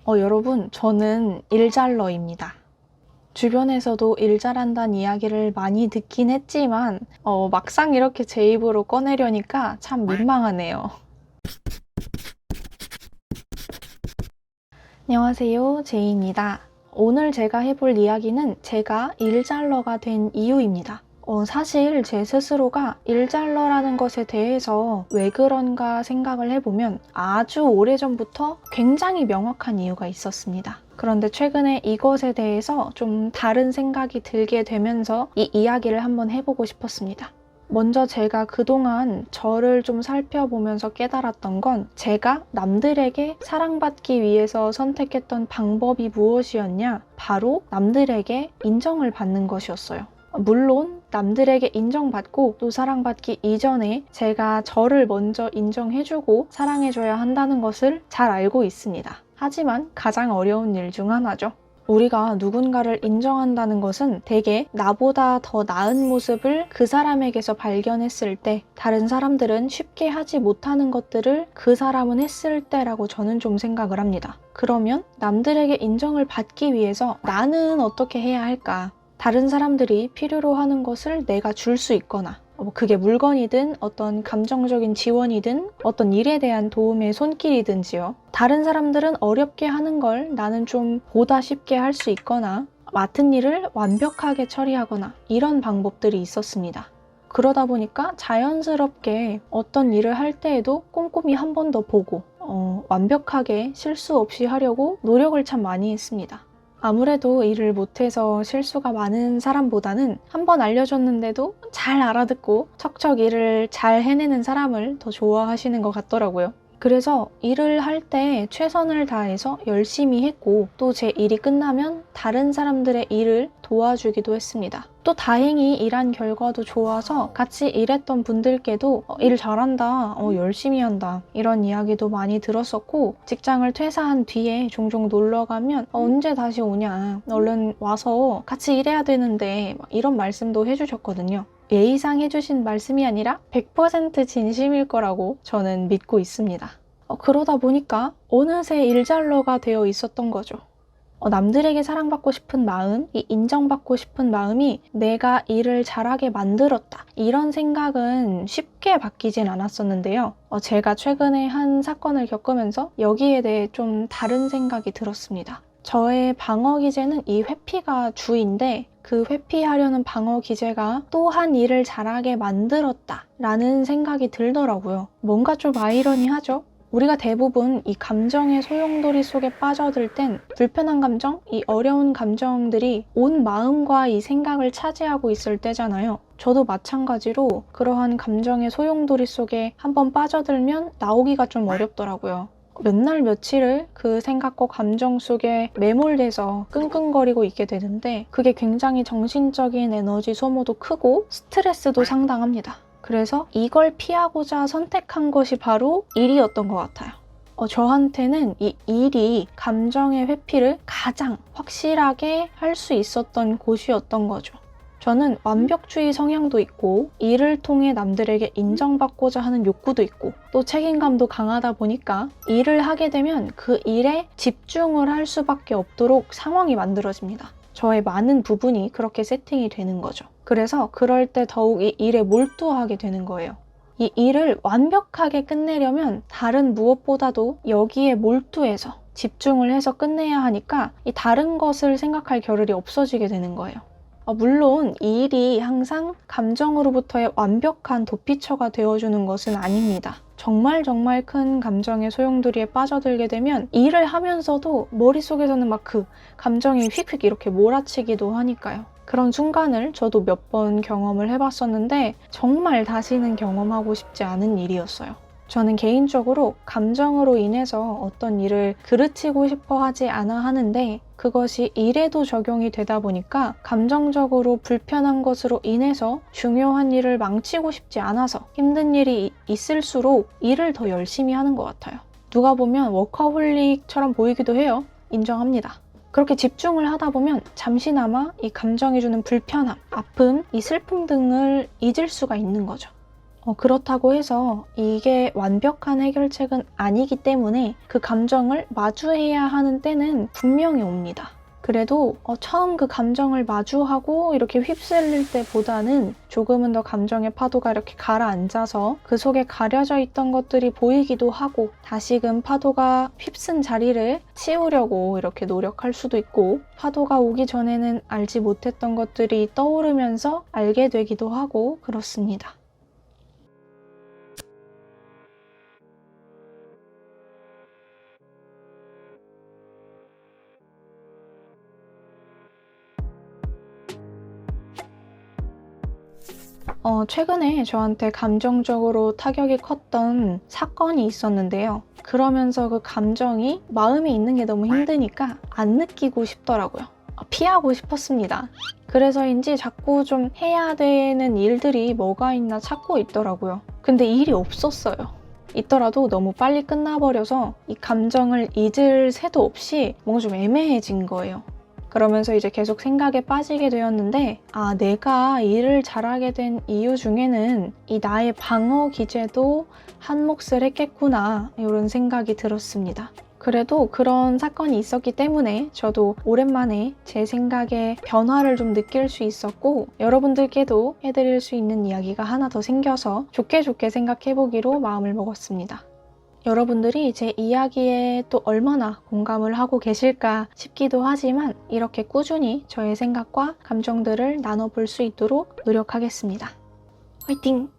여러분, 저는 일잘러입니다. 주변에서도 일 잘한다는 이야기를 많이 듣긴 했지만 막상 이렇게 제 입으로 꺼내려니까 참 민망하네요. 안녕하세요, 제이입니다. 오늘 제가 해볼 이야기는 제가 일잘러가 된 이유입니다. 사실 제 스스로가 일잘러라는 것에 대해서 왜 그런가 생각을 해보면 아주 오래전부터 굉장히 명확한 이유가 있었습니다. 그런데 최근에 이것에 대해서 좀 다른 생각이 들게 되면서 이 이야기를 한번 해보고 싶었습니다. 먼저 제가 그동안 저를 좀 살펴보면서 깨달았던 건 제가 남들에게 사랑받기 위해서 선택했던 방법이 무엇이었냐? 바로 남들에게 인정을 받는 것이었어요. 물론 남들에게 인정받고 또 사랑받기 이전에 제가 저를 먼저 인정해주고 사랑해줘야 한다는 것을 잘 알고 있습니다. 하지만 가장 어려운 일 중 하나죠. 우리가 누군가를 인정한다는 것은 대개 나보다 더 나은 모습을 그 사람에게서 발견했을 때 다른 사람들은 쉽게 하지 못하는 것들을 그 사람은 했을 때라고 저는 좀 생각을 합니다. 그러면 남들에게 인정을 받기 위해서 나는 어떻게 해야 할까? 다른 사람들이 필요로 하는 것을 내가 줄 수 있거나 그게 물건이든 어떤 감정적인 지원이든 어떤 일에 대한 도움의 손길이든지요. 다른 사람들은 어렵게 하는 걸 나는 좀 보다 쉽게 할 수 있거나 맡은 일을 완벽하게 처리하거나 이런 방법들이 있었습니다. 그러다 보니까 자연스럽게 어떤 일을 할 때에도 꼼꼼히 한 번 더 보고 완벽하게 실수 없이 하려고 노력을 참 많이 했습니다. 아무래도 일을 못해서 실수가 많은 사람보다는 한 번 알려줬는데도 잘 알아듣고 척척 일을 잘 해내는 사람을 더 좋아하시는 것 같더라고요. 그래서 일을 할 때 최선을 다해서 열심히 했고 또 제 일이 끝나면 다른 사람들의 일을 도와주기도 했습니다. 또 다행히 일한 결과도 좋아서 같이 일했던 분들께도 일 잘한다, 열심히 한다 이런 이야기도 많이 들었었고 직장을 퇴사한 뒤에 종종 놀러 가면 언제 다시 오냐, 얼른 와서 같이 일해야 되는데 이런 말씀도 해주셨거든요. 예의상 해주신 말씀이 아니라 100% 진심일 거라고 저는 믿고 있습니다. 그러다 보니까 어느새 일잘러가 되어 있었던 거죠. 남들에게 사랑받고 싶은 마음, 이 인정받고 싶은 마음이 내가 일을 잘하게 만들었다. 이런 생각은 쉽게 바뀌진 않았었는데요. 제가 최근에 한 사건을 겪으면서 여기에 대해 좀 다른 생각이 들었습니다. 저의 방어 기제는 이 회피가 주인데 그 회피하려는 방어 기제가 또 한 일을 잘하게 만들었다 라는 생각이 들더라고요. 뭔가 좀 아이러니하죠? 우리가 대부분 이 감정의 소용돌이 속에 빠져들 땐 불편한 감정, 이 어려운 감정들이 온 마음과 이 생각을 차지하고 있을 때잖아요. 저도 마찬가지로 그러한 감정의 소용돌이 속에 한번 빠져들면 나오기가 좀 어렵더라고요. 몇 날 며칠을 그 생각과 감정 속에 매몰돼서 끙끙거리고 있게 되는데 그게 굉장히 정신적인 에너지 소모도 크고 스트레스도 상당합니다. 그래서 이걸 피하고자 선택한 것이 바로 일이었던 것 같아요. 저한테는 이 일이 감정의 회피를 가장 확실하게 할 수 있었던 곳이었던 거죠. 저는 완벽주의 성향도 있고 일을 통해 남들에게 인정받고자 하는 욕구도 있고 또 책임감도 강하다 보니까 일을 하게 되면 그 일에 집중을 할 수밖에 없도록 상황이 만들어집니다. 저의 많은 부분이 그렇게 세팅이 되는 거죠. 그래서 그럴 때 더욱 이 일에 몰두하게 되는 거예요. 이 일을 완벽하게 끝내려면 다른 무엇보다도 여기에 몰두해서 집중을 해서 끝내야 하니까 이 다른 것을 생각할 겨를이 없어지게 되는 거예요. 물론 이 일이 항상 감정으로부터의 완벽한 도피처가 되어주는 것은 아닙니다. 정말 큰 감정의 소용돌이에 빠져들게 되면 일을 하면서도 머릿속에서는 막 그 감정이 휙휙 이렇게 몰아치기도 하니까요. 그런 순간을 저도 몇 번 경험을 해봤었는데 정말 다시는 경험하고 싶지 않은 일이었어요. 저는 개인적으로 감정으로 인해서 어떤 일을 그르치고 싶어 하지 않아 하는데 그것이 일에도 적용이 되다 보니까 감정적으로 불편한 것으로 인해서 중요한 일을 망치고 싶지 않아서 힘든 일이 있을수록 일을 더 열심히 하는 것 같아요. 누가 보면 워커홀릭처럼 보이기도 해요. 인정합니다. 그렇게 집중을 하다 보면 잠시나마 이 감정이 주는 불편함, 아픔, 이 슬픔 등을 잊을 수가 있는 거죠. 그렇다고 해서 이게 완벽한 해결책은 아니기 때문에 그 감정을 마주해야 하는 때는 분명히 옵니다. 그래도 처음 그 감정을 마주하고 이렇게 휩쓸릴 때보다는 조금은 더 감정의 파도가 이렇게 가라앉아서 그 속에 가려져 있던 것들이 보이기도 하고 다시금 파도가 휩쓴 자리를 치우려고 이렇게 노력할 수도 있고, 파도가 오기 전에는 알지 못했던 것들이 떠오르면서 알게 되기도 하고 그렇습니다. 최근에 저한테 감정적으로 타격이 컸던 사건이 있었는데요. 그러면서 그 감정이 마음에 있는 게 너무 힘드니까 안 느끼고 싶더라고요. 피하고 싶었습니다. 그래서인지 자꾸 좀 해야 되는 일들이 뭐가 있나 찾고 있더라고요. 근데 일이 없었어요. 있더라도 너무 빨리 끝나버려서 이 감정을 잊을 새도 없이 뭔가 좀 애매해진 거예요. 그러면서 이제 계속 생각에 빠지게 되었는데, 내가 일을 잘하게 된 이유 중에는 이 나의 방어 기제도 한 몫을 했겠구나, 이런 생각이 들었습니다. 그래도 그런 사건이 있었기 때문에 저도 오랜만에 제 생각에 변화를 좀 느낄 수 있었고, 여러분들께도 해드릴 수 있는 이야기가 하나 더 생겨서 좋게 생각해보기로 마음을 먹었습니다. 여러분들이 제 이야기에 또 얼마나 공감을 하고 계실까 싶기도 하지만 이렇게 꾸준히 저의 생각과 감정들을 나눠볼 수 있도록 노력하겠습니다. 화이팅!